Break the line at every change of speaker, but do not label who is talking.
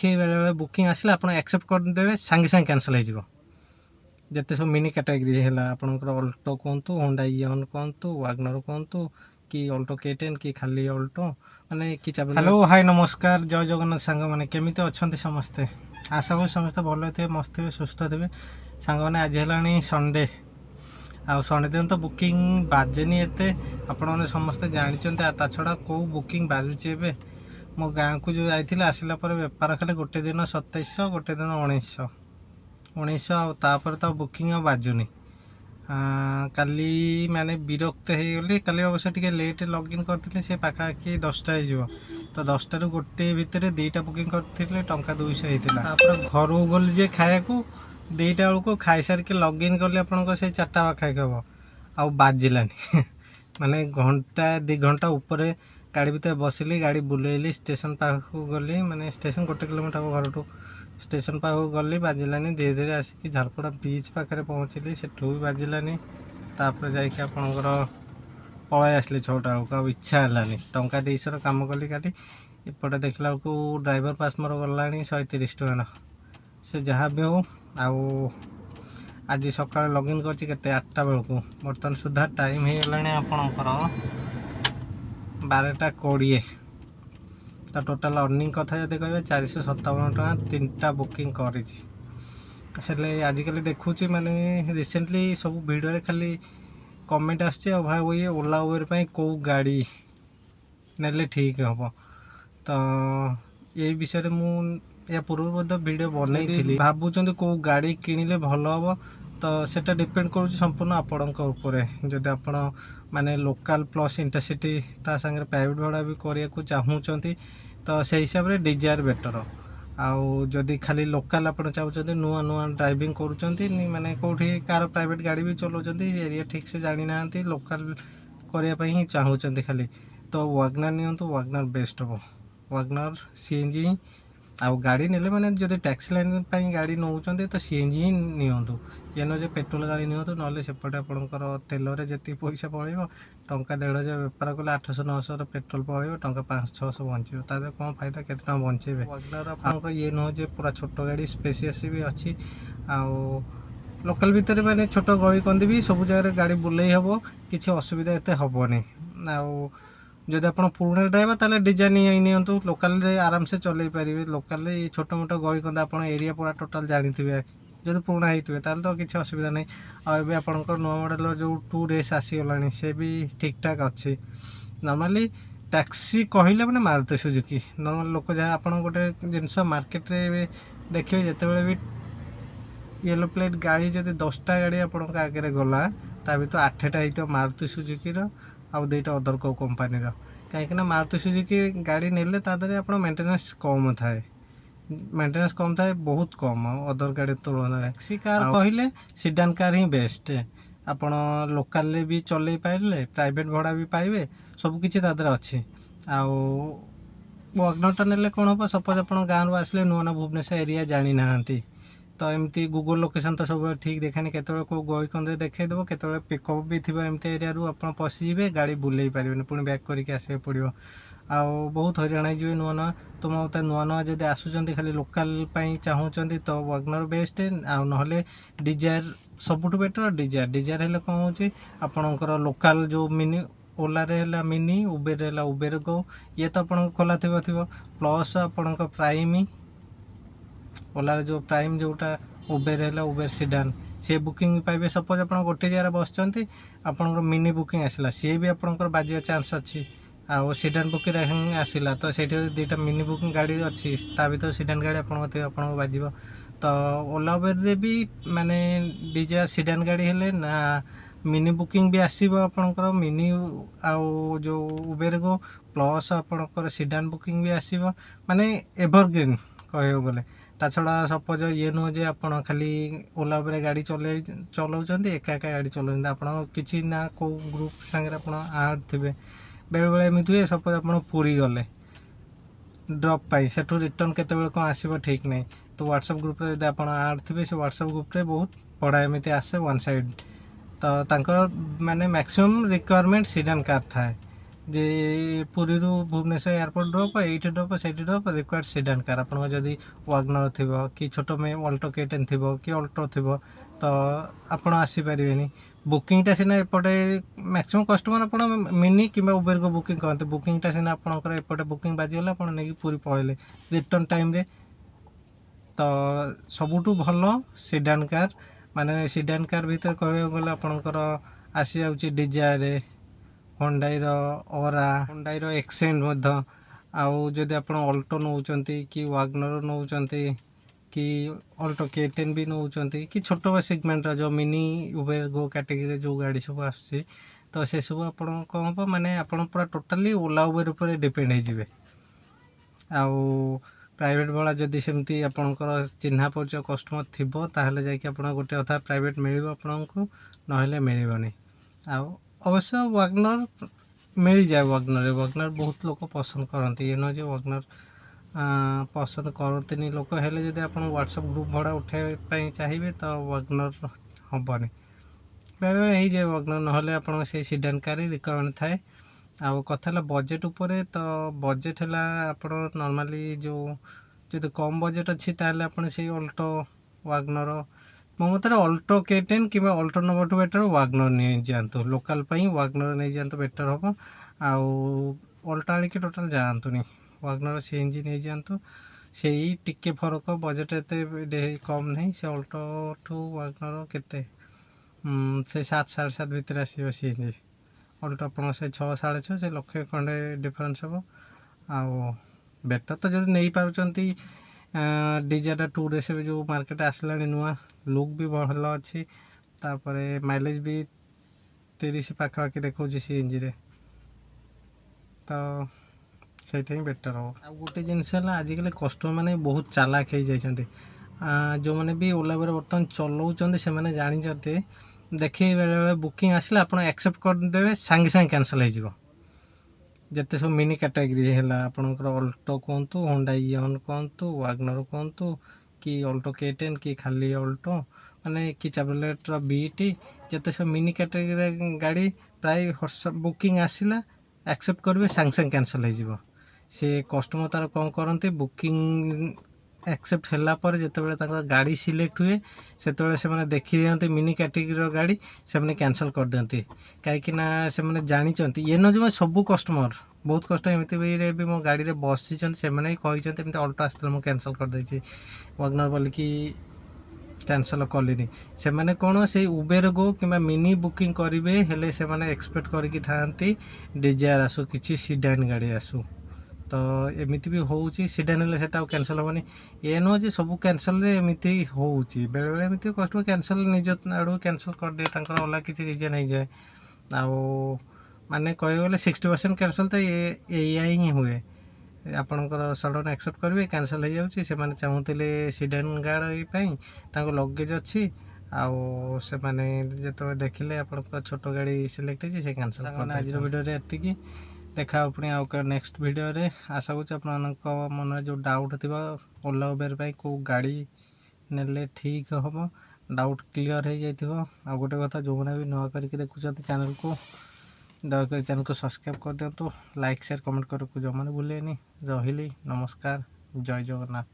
देखिए बेले बुकिंग आसला आप एक्सेप्ट करदे सांगे सांगे कैंसल हो जिते सब मिनी कैटेगरी है आपंकर अल्टो कहतु होंडा इओन कहतु वागनर कहतु कि अल्टो K10 कि खाली अल्टो माने कि हेलो हाय नमस्कार जय जगन्नाथ सांग मैंने केमी अच्छा समस्ते आशा करी समस्ते भल थे मस्त थे सुस्थ थे सांग मैंने आज है संडे आ संडे दिन तो बुकिंग बाजेनी एत आपने समस्ते जानते ता छड़ा कौ बुकिंग बाजुचे ए मो गाँव को जो जाइए आसला बेपार खाली गोटे दिन 2700 गोटे दिन 1900 तापर तो बुकिंग बाजुनी काली माने विरक्त हो गली काली अवश्य टे लेट लॉगिन करते से पाखापाखि 10टा हो तो 10टा रू गोटे भितर 2टा बुकिंग करते टंका 200 होता घर को गली जे खाया 2टा बेलू खाई सारिक लॉगिन कली आपको से 4टा पाखापाखि हम आ बाजिलानी माने घंटा 2 घंटा ऊपर गाड़ी भितर बसिली गाड़ी बुलेली स्टेशन पाखक गली माने स्टेशन 1 किलोमीटर घर टू स्टेशन पाखक गली बाजिलानी धीरे धीरे आसिक झारपड़ा बीच पाखे पहुँचली सेठू भी बाजिलानी तापर जाइए आपणकर पलि आसली 6टा बेलू इच्छा है टंका 200 कम कली काली एपटे देखला बेलू ड्राइवर पास मोर गला 130 टଙ୍କା से जहाँ भी हो आज सका लॉगिन कर 8टा बेलू बर्तमान सुधा टाइम हो गला आपणकर 12टा 20 तो टोटाल अर्निंग कथा जब कह 457 टଙ୍କା 3टा बुकिंग कर आजिकल देखुची माने रिसेंटली सब वीडियो खाली कमेंट आसचे भाई ये ओला उबेर पे कौ गाड़ी नेले ठीक हम तो ये विषय में या पूर्व वीडियो बनई भावुं कौ गाड़ी किणिले भल हम तो सेटा डिपेंड कर संपूर्ण आपण जदि आपण माने लोकल प्लस इंटरसिटी ता संगे प्राइवेट भाड़ा भी करने को चाहूँगी तो से हिसाब से डिजायर बेटर आउ जदि खाली लोकल आप चाहते नुआ नुआ ड्राइविंग करुँच माने कौटी कार प्राइवेट गाड़ी भी चलाउछंती एरिया ठीक से जानी ना लोकल करने ही चाहूँगी खाली तो वागनर नियंतु वागनर बेस्ट हम वागनर सीएनजी आउ गाड़ी नेले माने जदि टैक्सी लाइन पे गाड़ी नौकरी तो सीएनजी ही नियंतु ये नुहे पेट्रोल गाड़ी नियंतु ना सेपटे आपंकर तेल जी पैसा पड़ो टंका 1,500 बेपार कले 800-900 पेट्रोल पड़ो टंका 500-600 बचो तार कौन फायदा के बचेबे वागनर आप ये नुहे पूरा छोट गाड़ी स्पेसियस भी अच्छी आउ लोकल भितर माने छोट गली कंदी भी सब जगह गाड़ी बुले हम किसी असुविधा एत हेनी आउ जदि आप पुराना ड्राइवर ताले डिजाइन नियंतु लोकल आराम से चलई पारे लोकल छोट मोट गली कंदा आप एरिया पूरा टोटाल जानी जब पुराना होते तो किसी असुविधा नहीं आबे आपंकर नुआ मॉडल जो 2 रेस आसीगला से भी ठीक ठाक अच्छी नॉर्मली टैक्सी कहले मैंने मारुति सुजुकी नॉर्मल लोक जहाँ आप गोटे जिनस मार्केट रे देखिए जिते भी येलो प्लेट गाड़ी जब 10टा गाड़ी आप आगे गला ता भर 8टा हो मारुति सुजुकी आउ 2टा अदर को कंपनी कहीं मारुति सुजुकी गाड़ी नेले तादरे आप मेंटेनेंस कम थाए मेंटेनेंस कम थाए बहुत कम अदर गाड़ी तुलन टैक्सी कार कहले सीडान कार ही बेस्ट आपण लोकल भी चलई पारे प्राइवेट भाड़ा भी पाइबे सबकि तादर अच्छी आउ वागनरटा नेले कौन हम सपोज आप गाँव आसले नुआ नुआ भुवनेश्वर एरिया जानी ना तो एमती गूगल लोकेशन तो सब ठीक देखानी केतବେଳେ को गई कंदे देखईदेव केतବେଳେ पिकअप भी थी एमती एरिया रू आप पशिजे गाड़ी बुले पारे पुणी बैक करके आसे पड़ो आउ बहुत हईराण हो नुआ नुआ तो मत नुआ नुआ जब आसुँच खाली लोकल चाहूँगी तो वागनर बेस्ट आउ ना डिजायर सबुठ बेटर डिजायर डिजायर है कौन हो आपणकर लोकल जो मिनी ओला रे मिनी उबेर है उबेर गो ये तो आप खोला थी प्लस आपण प्राइम ओला जो प्राइम जोटा उबेर है उबेर सीडान सी बुकिंग पाइबे सपोज आप गोटे जगह बसते आपंकर मिनी बुकिंग आसला सी भी आपंकर बाजिया चांस अच्छी आउ सीडान बुकिंग आसला तो से 2टा मिनी बुकिंग गाड़ी अच्छी ता भर सीडान गाड़ी आपको बाजिब तो ओला उबेर भी माने डिजायर सीडान गाड़ी हेले ना मिनी बुकिंग भी आसब आपंकर मिनी आउ जो उबेर गो प्लस आपंकर सीडान बुकिंग भी आसब माने एवरग्रीन कह गले ता छड़ा सपोज ये नुह जे आप खाली ओला उबेर गाड़ी चलाउछंती एका एका गाड़ी चलाउछंती आप किसी ना को ग्रुप सांगे आप आड थे बेले बेले एमती हुए सपोज आप पुरी गले ड्रप पाई सेठू रिटर्न केते कौन आसब ठीक नहीं तो व्हाट्सएप ग्रुप रे आप आड थे से व्हाट्सएप ग्रुप रे बहुत पढ़ा एमती आसे वन साइड तो तांकर माने मैक्सिमम रिक्वायरमेंट सीडान कार थाए ଯେ ପୁରୀରୁ ଭୁବନେଶ୍ୱର ଏୟାରପୋର୍ଟ ଡ୍ରପ୍, ଏଇଠି ଡ୍ରପ୍ ସେଇଠି ଡ୍ରପ୍, ରିକ୍ୱାର୍ଡ଼ ସିଡାନ୍ କାର୍। ଆପଣଙ୍କ ଯଦି ୱାଗନର ଥିବ କି ଛୋଟ ଅଲ୍ଟୋ K10 ଥିବ କି ଅଲ୍ଟୋ ଥିବ ତ ଆପଣ ଆସିପାରିବେନି। ବୁକିଂଟା ସିନା ଏପଟେ ମ୍ୟାକ୍ସିମମ୍ କଷ୍ଟମର୍ ଆପଣ ମିନି କିମ୍ବା ଉବେରକୁ ବୁକିଂ କରନ୍ତି। ବୁକିଂଟା ସିନା ଆପଣଙ୍କର ଏପଟେ ବୁକିଂ ବାଜିଗଲା, ଆପଣ ନେଇକି ପୁରୀ ପଳେଇଲେ ରିଟର୍ନ ଟାଇମ୍ରେ। ତ ସବୁଠୁ ଭଲ ସିଡାନ୍ କାର୍। ମାନେ ସିଡାନ୍ କାର୍ ଭିତରେ କହିବାକୁ ଗଲେ ଆପଣଙ୍କର ଆସିଯାଉଛି ଡିଜାୟାର, ହୋଣ୍ଡାଇର ଅରା, ହୋଣ୍ଡାଇର ଏକ୍ସେଣ୍ଟ ମଧ୍ୟ। ଆଉ ଯଦି ଆପଣ ଅଲ୍ଟୋ ନେଉଛନ୍ତି କି ୱାଗନର ନେଉଛନ୍ତି କି ଅଲ୍ଟୋ K10 ବି ନେଉଛନ୍ତି କି ଛୋଟ ସେଗମେଣ୍ଟର ଯେଉଁ ମିନି ଉବେର ଗୋ କ୍ୟାଟେଗୋରୀରେ ଯେଉଁ ଗାଡ଼ି ସବୁ ଆସୁଛି, ତ ସେସବୁ ଆପଣ କ'ଣ ହେବ ମାନେ ଆପଣ ପୁରା ଟୋଟାଲି ଓଲା ଉବେର ଉପରେ ଡିପେଣ୍ଡ ହେଇଯିବେ। ଆଉ ପ୍ରାଇଭେଟ୍ ଭଡ଼ା ଯଦି ସେମିତି ଆପଣଙ୍କର ଚିହ୍ନା ପରିଚୟ କଷ୍ଟମର୍ ଥିବ ତାହେଲେ ଯାଇକି ଆପଣ ଗୋଟେ ଅଧା ପ୍ରାଇଭେଟ୍ ମିଳିବ ଆପଣଙ୍କୁ, ନହେଲେ ମିଳିବନି। ଆଉ ଅବଶ୍ୟ ୱାଗନର ମିଳିଯାଏ। ୱାଗନର ବହୁତ ଲୋକ ପସନ୍ଦ କରନ୍ତି। ଏ ନୁହେଁ ଯେ ୱାଗନର ପସନ୍ଦ କରନ୍ତିନି ଲୋକ, ହେଲେ ଯଦି ଆପଣ ହ୍ୱାଟ୍ସଆପ୍ ଗ୍ରୁପ୍ ଭଡ଼ା ଉଠାଇବା ପାଇଁ ଚାହିଁବେ ତ ୱାଗନର ହେବନି। ବେଳେବେଳେ ହେଇଯାଏ ୱାଗନର, ନହେଲେ ଆପଣଙ୍କ ସେଇ ସିଡାନ୍ କାର୍ ରିକ୍ୱାରମେଣ୍ଟ ଥାଏ। ଆଉ କଥା ହେଲା ବଜେଟ୍ ଉପରେ, ତ ବଜେଟ୍ ହେଲା ଆପଣ ନର୍ମାଲି ଯେଉଁ ଯଦି କମ୍ ବଜେଟ୍ ଅଛି ତାହେଲେ ଆପଣ ସେଇ ଅଲ୍ଟୋ ୱାଗନର, ମୋ ମତରେ ଅଲ୍ଟୋ K10 କିମ୍ବା ଅଲ୍ଟୋ ନେବାଠୁ ବେଟର୍ ୱାଗନର ନେଇଯାଆନ୍ତୁ। ଲୋକାଲ୍ ପାଇଁ ୱାଗନର ନେଇଯାଆନ୍ତୁ, ବେଟର୍ ହେବ। ଆଉ ଅଲ୍ଟୋ ଆଣିକି ଟୋଟାଲ୍ ଯାଆନ୍ତୁନି, ୱାଗନର CNG ନେଇଯାଆନ୍ତୁ। ସେଇ ଟିକେ ଫରକ, ବଜେଟ୍ ଏତେ କମ୍ ନାହିଁ। ସେ ଅଲ୍ଟୋଠୁ ୱାଗନର କେତେ ସେ 7-7.5 ଭିତରେ ଆସିବ CNG। ଅଲ୍ଟୋ ଆପଣଙ୍କ ସେ 6-6.5, ସେ ଲକ୍ଷେ ଖଣ୍ଡେ ଡିଫରେନ୍ସ ହେବ। ଆଉ ବେଟର୍ ତ ଯଦି ନେଇପାରୁଛନ୍ତି ଡିଜାୟାର 2 ସେ ଯେଉଁ ମାର୍କେଟ ଆସିଲାଣି ନୂଆ, ଲୁକ୍ ବି ଭଲ ଅଛି, ତାପରେ ମାଇଲେଜ୍ ବି 30 ପାଖାପାଖି ଦେଖାଉଛି CNGରେ, ତ ସେଇଟା ହିଁ ବେଟର୍ ହେବ। ଆଉ ଗୋଟେ ଜିନିଷ ହେଲା ଆଜିକାଲି କଷ୍ଟମର୍ ମାନେ ବହୁତ ଚାଲାକ ହେଇଯାଇଛନ୍ତି। ଯେଉଁମାନେ ବି ଓଲା ଉବେର ବର୍ତ୍ତମାନ ଚଲାଉଛନ୍ତି ସେମାନେ ଜାଣିଛନ୍ତି, ଦେଖି ବେଳେବେଳେ ବୁକିଂ ଆସିଲେ ଆପଣ ଆକ୍ସେପ୍ଟ କରିଦେବେ, ସାଙ୍ଗେ ସାଙ୍ଗେ କ୍ୟାନସଲ୍ ହେଇଯିବ। ଯେତେ ସବୁ ମିନି କ୍ୟାଟାଗୋରୀ ହେଲା ଆପଣଙ୍କର ଅଲ୍ଟୋ କୁହନ୍ତୁ, ହୋଣ୍ଡାଇ ଇଅନ୍ କୁହନ୍ତୁ, ୱାଗନର କୁହନ୍ତୁ କି ଅଲ୍ଟୋ K10 କି ଖାଲି ଅଲ୍ଟୋ, ମାନେ କି ଚାର୍ଲେଟ୍ର BT, ଯେତେ ସବୁ ମିନି କ୍ୟାଟାଗୋରୀ ଗାଡ଼ି ପ୍ରାୟ ହ୍ୱାଟ୍ସଆପ୍ ବୁକିଂ ଆସିଲା ଆକ୍ସେପ୍ଟ କରିବେ, ସାଙ୍ଗେ ସାଙ୍ଗେ କ୍ୟାନସଲ୍ ହେଇଯିବ। ସେ କଷ୍ଟମର୍ ତାର କ'ଣ କରନ୍ତି, ବୁକିଂ ଆକ୍ସେପ୍ଟ ହେଲା ପରେ ଯେତେବେଳେ ତାଙ୍କ ଗାଡ଼ି ସିଲେକ୍ଟ ହୁଏ ସେତେବେଳେ ସେମାନେ ଦେଖିଦିଅନ୍ତି ମିନି କ୍ୟାଟେଗୋରୀର ଗାଡ଼ି, ସେମାନେ କ୍ୟାନସଲ୍ କରିଦିଅନ୍ତି। କାହିଁକି ନା ସେମାନେ ଜାଣିଛନ୍ତି, ଇଏ ନୁହେଁ ଯେ ସବୁ କଷ୍ଟମର୍, ବହୁତ କଷ୍ଟମର୍ ଏମିତି ବି ମୋ ଗାଡ଼ିରେ ବସିଛନ୍ତି, ସେମାନେ ହିଁ କହିଛନ୍ତି ଏମିତି ଅଲ୍ଟୋ ଆସିଥିଲା ମୁଁ କ୍ୟାନସଲ୍ କରିଦେଇଛି, ୱାଗନର ବୋଲିକି କ୍ୟାନସଲ୍ କଲିନି। ସେମାନେ କ'ଣ ସେଇ ଉବେର ଗୋ କିମ୍ବା ମିନି ବୁକିଂ କରିବେ, ହେଲେ ସେମାନେ ଏକ୍ସପେକ୍ଟ କରିକି ଥାଆନ୍ତି ଡିଜାୟାର ଆସୁ, କିଛି ସିଡାନ୍ ଗାଡ଼ି ଆସୁ। ତ ଏମିତି ବି ହେଉଛି, ସିଡାନ୍ ହେଲେ ସେଟା ଆଉ କ୍ୟାନସଲ୍ ହେବନି। ଏ ନୁହେଁ ଯେ ସବୁ କ୍ୟାନସଲ୍ରେ ଏମିତି ହେଉଛି, ବେଳେବେଳେ ଏମିତି କଷ୍ଟମର୍ କ୍ୟାନସଲ୍ ନିଜ ଆଡ଼ୁ କ୍ୟାନସଲ୍ କରିଦିଏ, ତାଙ୍କର ଅଲଗା କିଛି ରିଜନ୍ ହେଇଯାଏ। ଆଉ ମାନେ କହିବାକୁ ଗଲେ 60% କ୍ୟାନସଲ୍ ତ ଏଇଆ ହିଁ ହୁଏ। ଆପଣଙ୍କର ସଡ଼ନ୍ ଆକ୍ସେପ୍ଟ କରିବେ, କ୍ୟାନସଲ୍ ହେଇଯାଉଛି। ସେମାନେ ଚାହୁଁଥିଲେ ସିଡାନ୍ ଗାଡ଼ି ପାଇଁ, ତାଙ୍କ ଲଗେଜ୍ ଅଛି, ଆଉ ସେମାନେ ଯେତେବେଳେ ଦେଖିଲେ ଆପଣଙ୍କ ଛୋଟ ଗାଡ଼ି ସିଲେକ୍ଟ ହେଇଛି ସେ କ୍ୟାନସଲ୍ କରିଦେଲେ। ଆଜିର ଭିଡ଼ିଓରେ ଏତିକି, ଦେଖା ହେବ ପୁଣି ଆଉ ନେକ୍ସଟ ଭିଡ଼ିଓରେ। ଆଶା କରୁଛି ଆପଣମାନଙ୍କ ମନରେ ଯେଉଁ ଡାଉଟ୍ ଥିବ ଓଲା ଉବେର ପାଇଁ କେଉଁ ଗାଡ଼ି ନେଲେ ଠିକ୍ ହେବ, ଡାଉଟ୍ କ୍ଲିଅର୍ ହେଇଯାଇଥିବ। ଆଉ ଗୋଟେ କଥା, ଯେଉଁମାନେ ବି ନୂଆ କରିକି ଦେଖୁଛନ୍ତି ଚ୍ୟାନେଲ୍କୁ, ଦୟାକରି ଚ୍ୟାନେଲ୍କୁ ସବସ୍କ୍ରାଇବ୍ କରିଦିଅନ୍ତୁ, ଲାଇକ୍ ସେୟାର କମେଣ୍ଟ କରିବାକୁ ଜମାରୁ ଭୁଲେନି। ରହିଲି, ନମସ୍କାର, ଜୟ ଜଗନ୍ନାଥ।